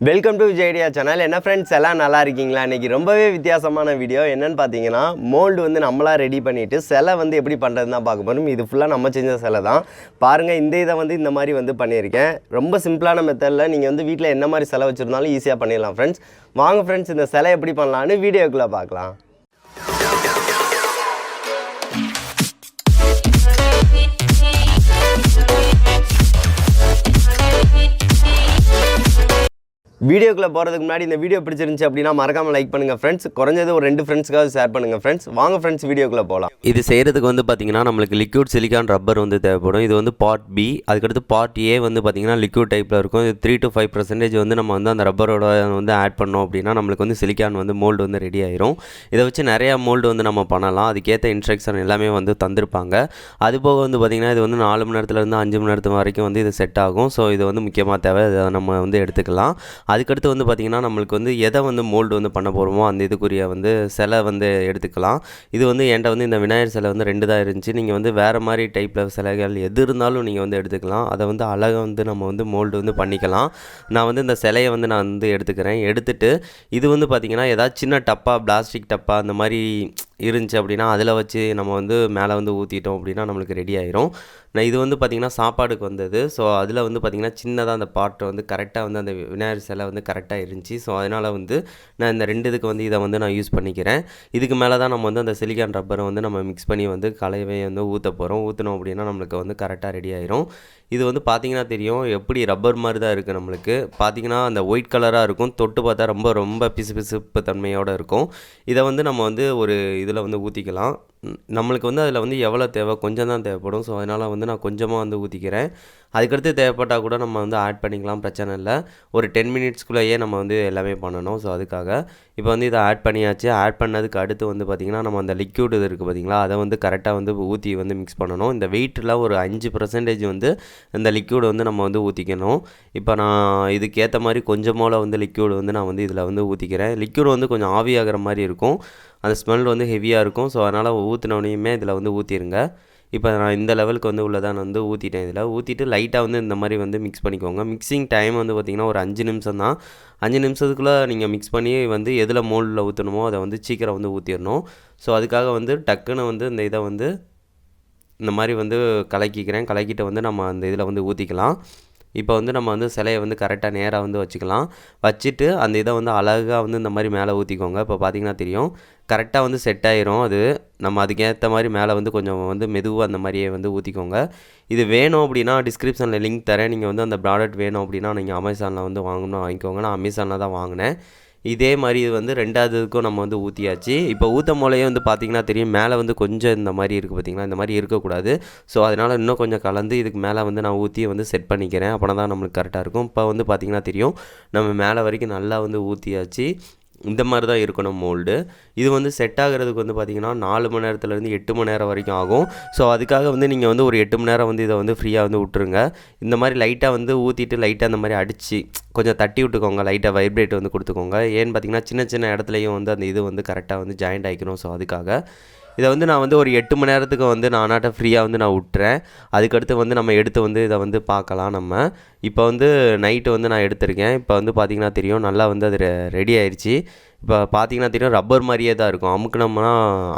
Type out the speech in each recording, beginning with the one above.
Welcome to Vijay channel. என்ன friends எல்லாம் நல்லா இருக்கீங்களா? இன்றைக்கி ரொம்பவே வித்தியாசமான வீடியோ. என்னென்னு பார்த்தீங்கன்னா, மோல்டு வந்து நம்மளாக ரெடி பண்ணிவிட்டு சிலை வந்து எப்படி பண்ணுறது தான் பார்க்க போகிறோம். இது ஃபுல்லாக நம்ம செஞ்ச சிலை தான். பாருங்கள், இந்த இதை வந்து இந்த மாதிரி வந்து பண்ணியிருக்கேன். ரொம்ப சிம்பிளான மெத்தடில் நீங்கள் வந்து வீட்டில் என்ன மாதிரி சிலை வச்சுருந்தாலும் ஈஸியாக பண்ணிடலாம் ஃப்ரெண்ட்ஸ். வாங்க ஃப்ரெண்ட்ஸ், இந்த சிலை எப்படி பண்ணலான்னு வீடியோக்குள்ளே பார்க்கலாம். வீடியோக்குள்ளே போகிறதுக்கு முன்னாடி இந்த வீடியோ பிடிச்சிருந்துச்சு அப்படின்னா மறக்காமல் லைக் பண்ணுங்கள் ஃப்ரெண்ட்ஸ். குறைஞ்சது ஒரு 2 ஃப்ரெண்ட்ஸ்க்காவது ஷேர் பண்ணுங்கள் ஃப்ரெண்ட்ஸ். வாங்க ஃப்ரெண்ட்ஸ், வீடியோக்குள்ளே போகலாம். இது செய்கிறதுக்கு வந்து பார்த்திங்கன்னா நம்மளுக்கு லிக்விட் சிலிக்கான் ரப்பர் வந்து தேவைப்படும். இது வந்து பார்ட் பி. அதுக்கடுத்து பார்ட் ஏ வந்து பார்த்திங்கன்னா லிக்விட் டைப்பில் இருக்கும். இது 3 to 5% வந்து நம்ம வந்து அந்த ரப்பரோட வந்து ஆட் பண்ணோம் அப்படின்னா நம்மளுக்கு வந்து சிலிக்கான் வந்து மோல்டு வந்து ரெடி ஆயிரும். இதை வச்சு நிறையா மோல்டு வந்து நம்ம பண்ணலாம். அதுக்கேற்ற இன்ஸ்ட்ரக்ஷன் எல்லாமே வந்து தந்திருப்பாங்க. அதுபோக வந்து பார்த்திங்கன்னா இது வந்து 4 மணி நேரத்துலேருந்து 5 மணி நேரத்து வரைக்கும் வந்து இது செட் ஆகும். ஸோ இது வந்து முக்கியமாக தேவை. இதை நம்ம வந்து எடுத்துக்கலாம். அதுக்கடுத்து வந்து பார்த்திங்கன்னா நம்மளுக்கு வந்து எதை வந்து மோல்டு வந்து பண்ண போகிறோமோ அந்த இதுக்குரிய வந்து சிலை வந்து எடுத்துக்கலாம். இது வந்து என்கிட்ட வந்து இந்த விநாயகர் சிலை வந்து 2 தான் இருந்துச்சு. நீங்கள் வந்து வேறு மாதிரி டைப்பில் சிலைகள் எது இருந்தாலும் நீங்கள் வந்து எடுத்துக்கலாம். அதை வந்து அழகாக வந்து நம்ம வந்து மோல்டு வந்து பண்ணிக்கலாம். நான் வந்து இந்த சிலையை வந்து நான் வந்து எடுத்துக்கிறேன். எடுத்துகிட்டு இது வந்து பார்த்திங்கன்னா ஏதாவது சின்ன டப்பா, பிளாஸ்டிக் டப்பா அந்த மாதிரி இருந்துச்சு அப்படின்னா அதில் வச்சு நம்ம வந்து மேலே வந்து ஊற்றிட்டோம் அப்படின்னா நம்மளுக்கு ரெடி ஆயிரும். நான் இது வந்து பார்த்திங்கன்னா சாப்பாடுக்கு வந்தது. ஸோ அதில் வந்து பார்த்திங்கன்னா சின்னதாக அந்த பாட்டை வந்து கரெக்டாக வந்து அந்த விநாயகர் சிலை வந்து கரெக்டாக இருந்துச்சு. ஸோ அதனால் வந்து நான் இந்த 2 இதுக்கு வந்து இதை வந்து நான் யூஸ் பண்ணிக்கிறேன். இதுக்கு மேலே தான் நம்ம வந்து அந்த சிலிக்கான் ரப்பரை வந்து நம்ம மிக்ஸ் பண்ணி வந்து கலவையை வந்து ஊற்ற போகிறோம். ஊற்றினோம் அப்படின்னா நம்மளுக்கு வந்து கரெக்டாக ரெடி ஆயிரும். இது வந்து பார்த்திங்கன்னா தெரியும், எப்படி ரப்பர் மாதிரி தான் இருக்குது. நம்மளுக்கு பார்த்திங்கன்னா அந்த ஒயிட் கலராக இருக்கும். தொட்டு பார்த்தா ரொம்ப ரொம்ப பிசுபிசுப்பு தன்மையோடு இருக்கும். இதை வந்து நம்ம வந்து ஒரு இதில் வந்து ஊற்றிக்கலாம். நம்மளுக்கு வந்து அதில் வந்து எவ்வளோ தேவை, கொஞ்சம் தான் தேவைப்படும். ஸோ அதனால் வந்து நான் கொஞ்சமாக வந்து ஊற்றிக்கிறேன். அதுக்கடுத்து தேவைப்பட்டால் கூட நம்ம வந்து ஆட் பண்ணிக்கலாம், பிரச்சனை இல்லை. ஒரு 10 மினிட்ஸ்க்குள்ளேயே நம்ம வந்து எல்லாமே பண்ணணும். ஸோ அதுக்காக இப்போ வந்து இதை ஆட் பண்ணியாச்சு. ஆட் பண்ணதுக்கு அடுத்து வந்து பார்த்திங்கன்னா நம்ம அந்த லிக்யூட் இது இருக்குது பார்த்திங்களா, அதை வந்து கரெக்டாக வந்து ஊற்றி வந்து மிக்ஸ் பண்ணணும். இந்த வெயிட்டில் ஒரு 5% வந்து இந்த லிக்யூடு வந்து நம்ம வந்து ஊற்றிக்கணும். இப்போ நான் இதுக்கேற்ற மாதிரி கொஞ்சமோல வந்து லிக்யூடு வந்து நான் வந்து இதில் வந்து ஊற்றிக்கிறேன். லிக்யூடு வந்து கொஞ்சம் ஆவியாகிற மாதிரி இருக்கும். அந்த ஸ்மெல் வந்து ஹெவியாக இருக்கும். ஸோ அதனால் ஊற்றினோடனையுமே இதில் வந்து ஊற்றிடுங்க. இப்போ நான் இந்த லெவலுக்கு வந்து உள்ளதை நான் வந்து ஊற்றிட்டேன். இதில் ஊற்றிட்டு லைட்டாக வந்து இந்த மாதிரி வந்து மிக்ஸ் பண்ணிக்கோங்க. மிக்சிங் டைம் வந்து பார்த்திங்கன்னா ஒரு 5 நிமிஷம் தான். 5 நிமிஷத்துக்குள்ளே நீங்கள் மிக்ஸ் பண்ணி வந்து எதில் மோல்டில் ஊற்றணுமோ அதை வந்து சீக்கிரம் வந்து ஊற்றிடணும். ஸோ அதுக்காக வந்து டக்குன்னு வந்து இந்த இதை வந்து இந்த மாதிரி வந்து கலக்கிக்கிறேன். கலக்கிட்டு வந்து நம்ம அந்த இதில் வந்து ஊற்றிக்கலாம். இப்போ வந்து நம்ம வந்து சிலையை வந்து கரெக்டாக நேராக வந்து வச்சுக்கலாம். வச்சுட்டு அந்த இதை வந்து அழகாக வந்து இந்த மாதிரி மேலே ஊற்றிக்கோங்க. இப்போ பார்த்திங்கன்னா தெரியும், கரெக்டாக வந்து செட் ஆயிரும். அது நம்ம அதுக்கேற்ற மாதிரி மேலே வந்து கொஞ்சம் வந்து மெதுவாக அந்த மாதிரியே வந்து ஊற்றிக்கோங்க. இது வேணும் அப்படின்னா டிஸ்கிரிப்ஷனில் லிங்க் தரேன். நீங்கள் வந்து அந்த ப்ராடக்ட் வேணும் அப்படின்னா நீங்கள் அமேசானில் வந்து வாங்கணும்னா வாங்கிக்கோங்க. நான் அமேசானில் தான் வாங்கினேன். இதே மாதிரி இது வந்து 2வதுக்கும் நம்ம வந்து ஊற்றியாச்சு. இப்போ ஊற்ற மூலையே வந்து பார்த்திங்கன்னா தெரியும், மேலே வந்து கொஞ்சம் இந்த மாதிரி இருக்குது பார்த்திங்களா, இந்த மாதிரி இருக்கக்கூடாது. ஸோ அதனால் இன்னும் கொஞ்சம் கலந்து இதுக்கு மேலே வந்து நான் ஊற்றி வந்து செட் பண்ணிக்கிறேன். அப்போனா தான் நம்மளுக்கு கரெக்டாக இருக்கும். இப்போ வந்து பார்த்திங்கன்னா தெரியும், நம்ம மேலே வரைக்கும் நல்லா வந்து ஊற்றியாச்சு. இந்த மாதிரி தான் இருக்கணும் மோல்டு. இது வந்து செட் ஆகிறதுக்கு வந்து பார்த்திங்கன்னா 4 மணி நேரத்துலேருந்து 8 மணி நேரம் வரைக்கும் ஆகும். ஸோ அதுக்காக வந்து நீங்கள் வந்து ஒரு 8 மணி நேரம் வந்து இதை வந்து ஃப்ரீயாக வந்து விட்டுருங்க. இந்த மாதிரி லைட்டாக வந்து ஊற்றிட்டு லைட்டாக அந்த மாதிரி அடித்து கொஞ்சம் தட்டி விட்டுக்கோங்க. லைட்டாக வைப்ரேட் வந்து கொடுத்துக்கோங்க. ஏன்னு பார்த்திங்கன்னா சின்ன சின்ன இடத்துலையும் வந்து அந்த இது வந்து கரெக்டாக வந்து ஜாயிண்ட் ஆகிக்கணும். ஸோ அதுக்காக இதை வந்து நான் வந்து ஒரு 8 மணி நேரத்துக்கு வந்து நானாட்ட ஃப்ரீயாக வந்து நான் விட்டுறேன். அதுக்கடுத்து வந்து நம்ம எடுத்து வந்து இதை வந்து பார்க்கலாம். நம்ம இப்போ வந்து நைட்டு வந்து நான் எடுத்திருக்கேன். இப்போ வந்து பார்த்திங்கன்னா தெரியும், நல்லா வந்து அது ரெடி ஆயிடுச்சு. இப்போ பார்த்திங்கன்னா தெரியும், ரப்பர் மாதிரியே தான் இருக்கும். அமுக்குனோம்னா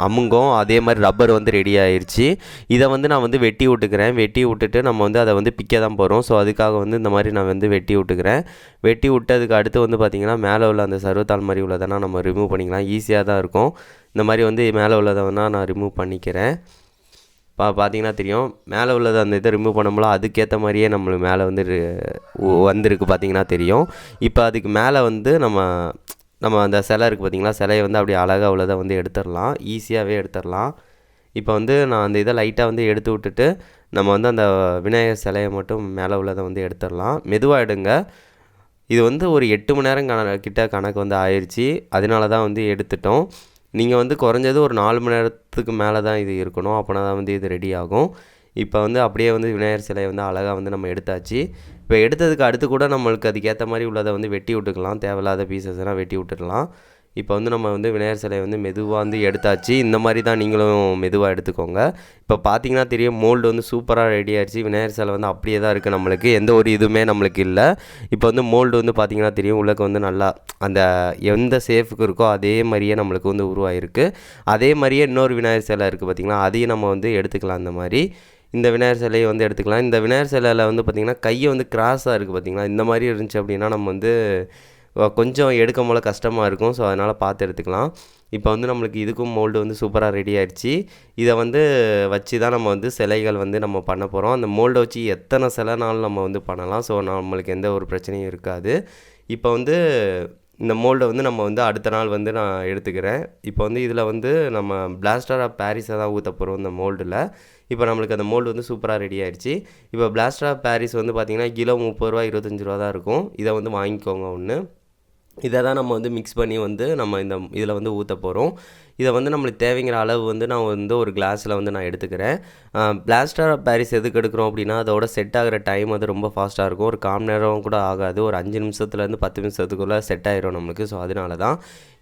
அமுங்கும். அதே மாதிரி ரப்பர் வந்து ரெடி ஆயிடுச்சு. இதை வந்து நான் வந்து வெட்டி விட்டுக்கிறேன். வெட்டி விட்டுட்டு நம்ம வந்து அதை வந்து பிக்க தான் போகிறோம். ஸோ அதுக்காக வந்து இந்த மாதிரி நான் வந்து வெட்டி விட்டுக்கிறேன். வெட்டி விட்டதுக்கு அடுத்து வந்து பார்த்திங்கன்னா மேலே உள்ள அந்த சர்வத்தாள் மாதிரி உள்ளதனா நம்ம ரிமூவ் பண்ணிக்கலாம். ஈஸியாக தான் இருக்கும். இந்த மாதிரி வந்து மேலே உள்ளதை வேணால் நான் ரிமூவ் பண்ணிக்கிறேன். பார்த்திங்கன்னா தெரியும், மேலே உள்ளதை அந்த இதை ரிமூவ் பண்ணும்போது அதுக்கேற்ற மாதிரியே நம்மளுக்கு மேலே வந்து வந்திருக்கு பார்த்திங்கன்னா தெரியும். இப்போ அதுக்கு மேலே வந்து நம்ம அந்த சிலை இருக்குது பார்த்திங்களா, சிலையை வந்து அப்படியே அழகாக உள்ளதை வந்து எடுத்துடலாம். ஈஸியாகவே எடுத்துடலாம். இப்போ வந்து நான் அந்த இதை லைட்டாக வந்து எடுத்து விட்டுட்டு நம்ம வந்து அந்த விநாயகர் சிலையை மட்டும் மேலே உள்ளதை வந்து எடுத்துடலாம். மெதுவாக எடுங்க. இது வந்து ஒரு 8 மணி நேரம் கிட்ட கணக்கு வந்து ஆயிடுச்சு. அதனால தான் வந்து எடுத்துட்டோம். நீங்கள் வந்து குறைஞ்சது ஒரு 4 மணி நேரத்துக்கு மேலே தான் இது இருக்கணும். அப்போனா தான் வந்து இது ரெடி ஆகும். இப்போ வந்து அப்படியே வந்து விநாயகர் சிலையை வந்து அழகாக வந்து நம்ம எடுத்தாச்சு. இப்போ எடுத்ததுக்கு அடுத்து கூட நம்மளுக்கு அதுக்கேற்ற மாதிரி உள்ளதை வந்து வெட்டி விட்டுக்கலாம். தேவையில்லாத பீசஸ்லாம் வெட்டி விட்டுடலாம். இப்போ வந்து நம்ம வந்து விநாயகர் சிலையை வந்து மெதுவாக வந்து எடுத்தாச்சு. இந்த மாதிரி தான் நீங்களும் மெதுவாக எடுத்துக்கோங்க. இப்போ பார்த்தீங்கன்னா தெரியும் மோல்டு வந்து சூப்பராக ரெடி ஆயிடுச்சு. விநாயகர் சிலை வந்து அப்படியே தான் இருக்குது நம்மளுக்கு. எந்த ஒரு இதுவுமே நம்மளுக்கு இல்லை. இப்போ வந்து மோல்டு வந்து பார்த்தீங்கன்னா தெரியும் உள்ளக்க வந்து நல்லா அந்த எந்த சேஃபுக்கு இருக்கோ அதே மாதிரியே நம்மளுக்கு வந்து உருவாகிருக்கு. அதே மாதிரியே இன்னொரு விநாயகர் சிலை இருக்குது பார்த்தீங்களா, அதையும் நம்ம வந்து எடுத்துக்கலாம். அந்த மாதிரி இந்த விநாயகர் சிலையை வந்து எடுத்துக்கலாம். இந்த விநாயகர் சிலையில் வந்து பார்த்திங்கன்னா கையை வந்து கிராஸாக இருக்குது பார்த்தீங்களா, இந்த மாதிரி இருந்துச்சு அப்படின்னா நம்ம வந்து கொஞ்சம் எடுக்கும் போல கஷ்டமாக இருக்கும். ஸோ அதனால் பார்த்து எடுத்துக்கலாம். இப்போ வந்து நம்மளுக்கு இதுக்கும் மோல்டு வந்து சூப்பராக ரெடி ஆகிடுச்சு. இதை வந்து வச்சு தான் நம்ம வந்து சிலைகள் வந்து நம்ம பண்ண போகிறோம். அந்த மோல்டை வச்சு எத்தனை சிலைனாலும் நம்ம வந்து பண்ணலாம். ஸோ நம்மளுக்கு எந்த ஒரு பிரச்சனையும் இருக்காது. இப்போ வந்து இந்த மோல்டை வந்து நம்ம வந்து அடுத்த நாள் வந்து நான் எடுத்துக்கிறேன். இப்போ வந்து இதில் வந்து நம்ம பிளாஸ்டர் ஆஃப் பாரிஸை தான் ஊற்ற போகிறோம் இந்த மோல்டில். இப்போ நம்மளுக்கு அந்த மோல்டு வந்து சூப்பராக ரெடி ஆகிடுச்சு. இப்போ பிளாஸ்டர் ஆஃப் பாரிஸ் வந்து பார்த்திங்கன்னா கிலோ 30 ரூபா 25 ரூபா தான் இருக்கும். இதை வந்து வாங்கிக்கோங்க ஒன்று. இதை தான் நம்ம வந்து மிக்ஸ் பண்ணி வந்து நம்ம இந்த இதில் வந்து ஊற்ற போகிறோம். இதை வந்து நம்மளுக்கு தேவைங்கிற அளவு வந்து நான் வந்து ஒரு கிளாஸில் வந்து நான் எடுத்துக்கிறேன். பிளாஸ்டர் ஆஃப் பாரிஸ் எதுக்கு எடுக்கிறோம் அப்படின்னா அதோட செட் ஆகிற டைம் வந்து ரொம்ப ஃபாஸ்ட்டாக இருக்கும். ஒரு 1/4 மணி நேரம் கூட ஆகாது. ஒரு 5 நிமிஷத்துலேருந்து 10 நிமிஷத்துக்குள்ளே செட் ஆயிரும் நம்மளுக்கு. ஸோ அதனால தான்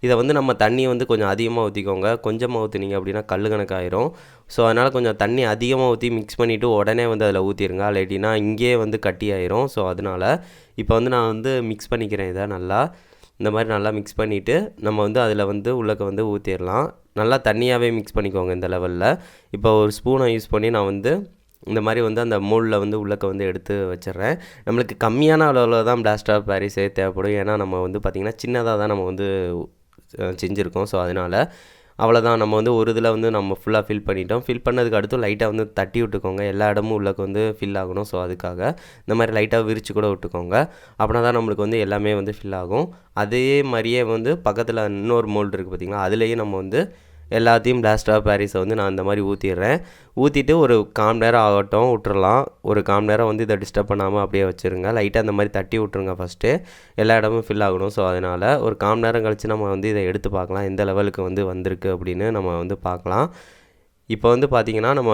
இதை வந்து நம்ம தண்ணியை வந்து கொஞ்சம் அதிகமாக ஊற்றிக்கோங்க. கொஞ்சமாக ஊற்றுனீங்க அப்படின்னா கல் கணக்காயிரும். ஸோ அதனால் கொஞ்சம் தண்ணி அதிகமாக ஊற்றி மிக்ஸ் பண்ணிவிட்டு உடனே வந்து அதில் ஊற்றிடுங்க. இல்லாட்டினா இங்கேயே வந்து கட்டி ஆயிரும். ஸோ அதனால் இப்போ வந்து நான் வந்து மிக்ஸ் பண்ணிக்கிறேன். இதை நல்லா இந்த மாதிரி நல்லா மிக்ஸ் பண்ணிவிட்டு நம்ம வந்து அதில் வந்து உள்ளக்க வந்து ஊற்றிடலாம். நல்லா தண்ணியாகவே மிக்ஸ் பண்ணிக்கோங்க இந்த லெவலில். இப்போ ஒரு ஸ்பூனை யூஸ் பண்ணி நான் வந்து இந்த மாதிரி வந்து அந்த மோல்டில் வந்து உள்ளக்க வந்து எடுத்து வச்சிடுறேன். நம்மளுக்கு கம்மியான அளவில் தான் பிளாஸ்டர் ஆஃப் பாரிஸே தேவைப்படும். ஏன்னா நம்ம வந்து பார்த்திங்கன்னா சின்னதாக தான் நம்ம வந்து செஞ்சுருக்கோம். ஸோ அதனால் அவ்வளோதான். நம்ம வந்து ஒரு இதில் வந்து நம்ம ஃபுல்லாக ஃபில் பண்ணிட்டோம். ஃபில் பண்ணதுக்கு அடுத்து லைட்டாக வந்து தட்டி விட்டுக்கோங்க. எல்லா இடமும் உள்ளக்க வந்து ஃபில் ஆகணும். ஸோ அதுக்காக இந்த மாதிரி லைட்டாக விரித்து கூட விட்டுக்கோங்க. அப்படின்னா தான் நம்மளுக்கு வந்து எல்லாமே வந்து ஃபில் ஆகும். அதே மாதிரியே வந்து பக்கத்தில் இன்னொரு மோல்டு இருக்குது பார்த்திங்களா, அதுலேயும் நம்ம வந்து எல்லாத்தையும் பிளாஸ்டர் ஆஃப் பாரிஸை வந்து நான் இந்த மாதிரி ஊற்றிடுறேன். ஊற்றிட்டு ஒரு 1/4 மணி நேரம் ஆகட்டும் விட்டுறலாம். ஒரு 1/4 மணி நேரம் வந்து இதை டிஸ்டர்ப் பண்ணாமல் அப்படியே வச்சுருங்க. லைட்டாக இந்த மாதிரி தட்டி விட்ருங்க ஃபஸ்ட்டு. எல்லா இடமும் ஃபில் ஆகணும். ஸோ அதனால் ஒரு 1/4 மணி நேரம் கழித்து நம்ம வந்து இதை எடுத்து பார்க்கலாம். எந்த லெவலுக்கு வந்து வந்திருக்கு அப்படின்னு நம்ம வந்து பார்க்கலாம். இப்போ வந்து பார்த்திங்கன்னா நம்ம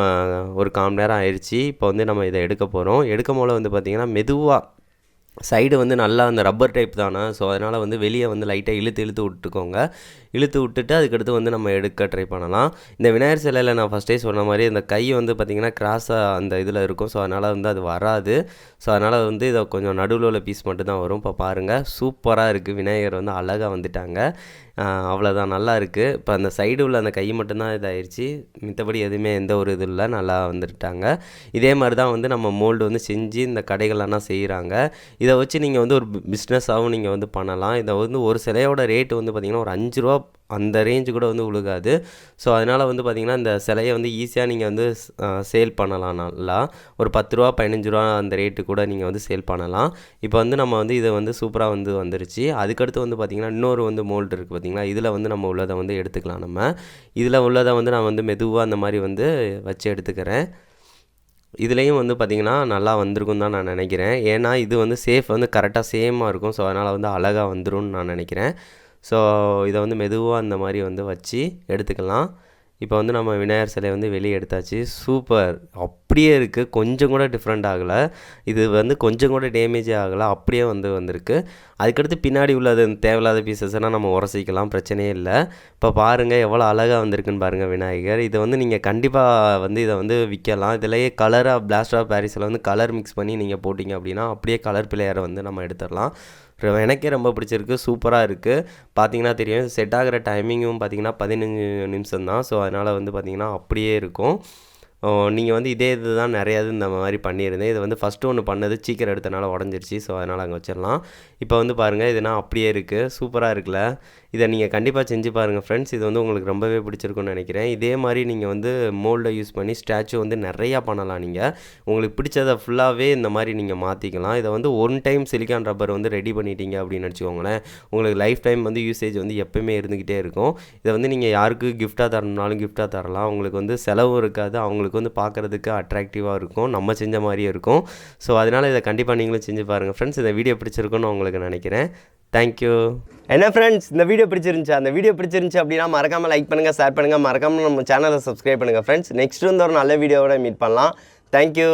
ஒரு 1/4 மணி நேரம் ஆயிடுச்சு. இப்போ வந்து நம்ம இதை எடுக்க போகிறோம். எடுக்கும் போல வந்து பார்த்திங்கன்னா மெதுவாக சைடு வந்து நல்லா அந்த ரப்பர் டைப் தானே. ஸோ அதனால் வந்து வெளியே வந்து லைட்டாக இழுத்து விட்டுக்கோங்க. இழுத்து விட்டுட்டு அதுக்கடுத்து வந்து நம்ம எடுக்க ட்ரை பண்ணலாம். இந்த விநாயகர் சிலையில் நான் ஃபஸ்ட்டே சொன்ன மாதிரி இந்த கை வந்து பார்த்திங்கன்னா கிராஸாக அந்த இதில் இருக்கும். ஸோ அதனால் வந்து அது வராது. ஸோ அதனால் வந்து இதை கொஞ்சம் நடுவில் உள்ள பீஸ் மட்டும் தான் வரும். இப்போ பாருங்கள் சூப்பராக இருக்குது. விநாயகர் வந்து அழகாக வந்துட்டாங்க. அவ்வளோதான், நல்லா இருக்குது. இப்போ அந்த சைடு உள்ள அந்த கை மட்டும்தான் இதாகிடுச்சு. மித்தபடி எதுவுமே எந்த ஒரு இது இல்லை, நல்லா வந்துட்டாங்க. இதே மாதிரி தான் வந்து நம்ம மோல்டு வந்து செஞ்சு இந்த கடைகளெல்லாம் செய்கிறாங்க. இதை வச்சு நீங்கள் வந்து ஒரு பிஸ்னஸாகவும் நீங்கள் வந்து பண்ணலாம். இதை வந்து ஒரு சிலையோட ரேட்டு வந்து பார்த்திங்கன்னா ஒரு 5 ரூபா அந்த ரேஞ்சு கூட வந்து உழுகாது. ஸோ அதனால் வந்து பார்த்திங்கன்னா இந்த சிலையை வந்து ஈஸியாக நீங்கள் வந்து சேல் பண்ணலாம். நல்லா ஒரு 10 ரூபா 15 ரூபா அந்த ரேட்டு கூட நீங்கள் வந்து சேல் பண்ணலாம். இப்போ வந்து நம்ம வந்து இதை வந்து சூப்பராக வந்து வந்துருச்சு. அதுக்கடுத்து வந்து பார்த்திங்கன்னா இன்னொரு வந்து மோல்டு இருக்குது பார்த்திங்களா, இதில் வந்து நம்ம உள்ளதை வந்து எடுத்துக்கலாம். நம்ம இதில் உள்ளதை வந்து நான் வந்து மெதுவாக அந்த மாதிரி வந்து வச்சு எடுத்துக்கிறேன். இதுலேயும் வந்து பார்த்திங்கன்னா நல்லா வந்திருக்கும் தான் நான் நினைக்கிறேன். ஏன்னா இது வந்து சேஃப் வந்து கரெக்டாக சேமாக இருக்கும். ஸோ அதனால் வந்து அழகாக வந்துரும்னு நான் நினைக்கிறேன். ஸோ இதை வந்து மெதுவாக அந்த மாதிரி வந்து வச்சு எடுத்துக்கலாம். இப்போ வந்து நம்ம விநாயகர் சிலையை வந்து வெளியே எடுத்தாச்சு. சூப்பர், அப்படியே இருக்குது. கொஞ்சம் கூட டிஃப்ரெண்ட் ஆகலை. இது வந்து கொஞ்சம் கூட டேமேஜே ஆகலை. அப்படியே வந்திருக்கு. அதுக்கடுத்து பின்னாடி உள்ளது தேவையில்லாத பீசஸ்னால் நம்ம உரசிக்கலாம், பிரச்சனையே இல்லை. இப்போ பாருங்கள் எவ்வளோ அழகாக வந்திருக்குன்னு பாருங்கள் விநாயகர். இதை வந்து நீங்கள் கண்டிப்பாக வந்து இதை வந்து விற்கலாம். இதிலேயே கலராக பிளாஸ்டர் ஆஃப் பாரிஸில் வந்து கலர் மிக்ஸ் பண்ணி நீங்கள் போட்டிங்க அப்படின்னா அப்படியே கலர் பிளேயரை வந்து நம்ம எடுத்துடலாம். எனக்கே ரொம்ப பிடிச்சிருக்கு. சூப்பராக இருக்குது. பார்த்தீங்கன்னா தெரியும் செட் ஆகிற டைமிங்கும் பார்த்திங்கன்னா 15 நிமிஷம் தான். ஸோ அதனால் வந்து பார்த்திங்கன்னா அப்படியே இருக்கும். நீங்கள் வந்து இதே இது தான் நிறையா இந்த மாதிரி பண்ணியிருந்தேன். இது வந்து ஃபஸ்ட்டு ஒன்று பண்ணது சீக்கிரம் எடுத்தனால உடஞ்சிருச்சு. ஸோ அதனால் அங்கே வச்சிடலாம். இப்போ வந்து பாருங்கள் இதுனா அப்படியே இருக்குது. சூப்பராக இருக்குல்ல. இதை நீங்கள் கண்டிப்பாக செஞ்சு பாருங்கள் ஃப்ரெண்ட்ஸ். இது வந்து உங்களுக்கு ரொம்பவே பிடிச்சிருக்குன்னு நினைக்கிறேன். இதே மாதிரி நீங்கள் வந்து மோல்டை யூஸ் பண்ணி ஸ்டாச்சு வந்து நிறையா பண்ணலாம். நீங்கள் உங்களுக்கு பிடிச்சதை ஃபுல்லாகவே இந்த மாதிரி நீங்கள் மாற்றிக்கலாம். இதை வந்து ஒன் டைம் சிலிக்கான் ரப்பர் வந்து ரெடி பண்ணிட்டீங்க அப்படின்னு நினச்சிக்கோங்களேன். உங்களுக்கு லைஃப் டைம் வந்து யூசேஜ் வந்து எப்போயுமே இருந்துக்கிட்டே இருக்கும். இதை வந்து நீங்கள் யாருக்கு கிஃப்ட்டாக தரணுனாலும் கிஃப்ட்டாக தரலாம். உங்களுக்கு வந்து செலவும் இருக்காது. அவங்களுக்கு வந்து பார்க்குறதுக்கு அட்ராக்டிவாக இருக்கும். நம்ம செஞ்ச மாதிரியே இருக்கும். ஸோ அதனால் இதை கண்டிப்பாக நீங்களும் செஞ்சு பாருங்கள் ஃப்ரெண்ட்ஸ். இந்த வீடியோ பிடிச்சிருக்குன்னு உங்களுக்கு நினைக்கிறேன். தேங்க்யூ. என்ன ஃப்ரெண்ட்ஸ், இந்த வீடியோ பிடிச்சிருந்துச்சு. அந்த வீடியோ பிடிச்சிருந்துச்சு அப்படின்னா மறக்காமல் லைக் பண்ணுங்கள், ஷேர் பண்ணுங்கள், மறக்காமல் நம்ம சேனலை சப்ஸ்கிரைப் பண்ணுங்கள் ஃப்ரெண்ட்ஸ். நெக்ஸ்ட் வந்து ஒரு நல்ல வீடியோவோட மீட் பண்ணலாம். தேங்க்யூ.